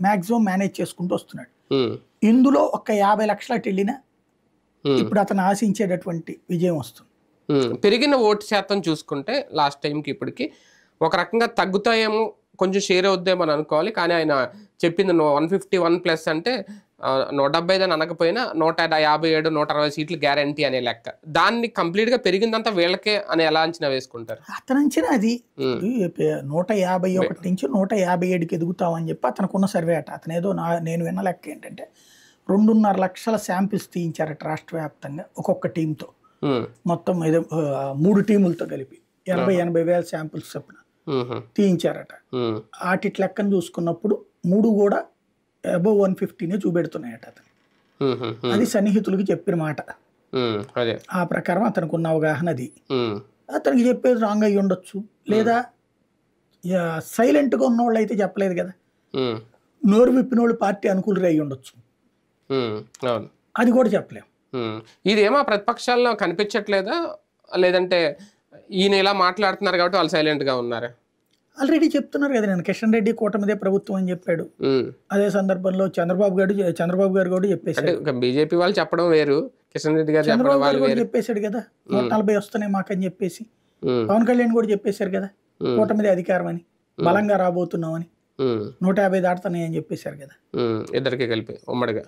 Maximum manage చేసుకుంటూ వస్తున్నాడు. ఉమ్, ఇందులో ఒక 50 లక్షలు అటు వెళ్ళినా ఉమ్, ఇప్పుడు అతను ఆశించేటటువంటి విజయం వస్తుంది. పెరిగిన ఓటు శాతం చూసుకుంటే లాస్ట్ టైంకి ఇప్పటికి ఒక రకంగా తగ్గుతాయేమో, కొంచెం షేర్ అవుద్దేమో అని అనుకోవాలి. కానీ ఆయన చెప్పింది 151+ అంటే 170 అని అనకపోయినా 157 160 సీట్లు గ్యారంటీ అనే లెక్క. దాన్ని కంప్లీట్గా పెరిగిందంతా వీళ్ళకే అని ఎలా అంచనా వేసుకుంటారు? అతను అంచనా అది ఉమ్, 151 నుంచి 157కి ఎదుగుతామని చెప్పి అతనుకున్న సర్వే అట. అతను ఏదో నేను విన్న లెక్క ఏంటంటే 2.5 లక్షల శాంపిల్స్ తీయించారట రాష్ట్ర వ్యాప్తంగా ఒక్కొక్క టీంతో. ఉమ్, మొత్తం ఏదో 3 టీములతో కలిపి 80 వేల శాంపిల్స్ చొప్పున ఉమ్, తీయించారట. ఉమ్, వాటి లెక్కను చూసుకున్నప్పుడు 3 కూడా అబౌవ్ 150నే చూపెడుతున్నాయట అతను. ఉమ్, ఉమ్, ఉమ్, అది సన్నిహితులకి చెప్పిన మాట. అదే. ఆ ప్రకారం అతనికి ఉన్న అవగాహన అది. ఉమ్, అతనికి చెప్పేది రాంగ్ అయ్యి ఉండొచ్చు, లేదా సైలెంట్గా ఉన్నవాళ్ళు అయితే చెప్పలేదు కదా. ఉమ్, నోరు విప్పిన వాళ్ళు పార్టీ అనుకూలుగా అయ్యి ఉండొచ్చు, ఉమ్, అవును. అది కూడా చెప్పలేం. ఇదేమో ప్రతిపక్షాల్లో కనిపించట్లేదా, లేదంటే ఈయన ఇలా మాట్లాడుతున్నారు కాబట్టి వాళ్ళు సైలెంట్ గా ఉన్నారా? ఆల్రెడీ చెప్తున్నారు కదా, నేను కిషన్ రెడ్డి కూటమిదే ప్రభుత్వం అని చెప్పాడు. అదే సందర్భంలో చంద్రబాబు గారు కూడా చెప్పేశాడు. అంటే బీజేపీ వాళ్ళు చెప్పడం వేరు, కిషన్ రెడ్డి గారు చెప్పడం చంద్రబాబు గారు వాళ్ళు కూడా వేరు. చెప్పేశాడు కదా 140 వస్తున్నాయి మాకని చెప్పేసి. పవన్ కళ్యాణ్ కూడా చెప్పేశారు కదా కూటమిదే అధికారం అని, బలంగా రాబోతున్నాం అని, 150 దాటుతున్నాయి అని చెప్పేశారు కదా. ఇద్దరికి కలిపి ఉమ్మడిగా.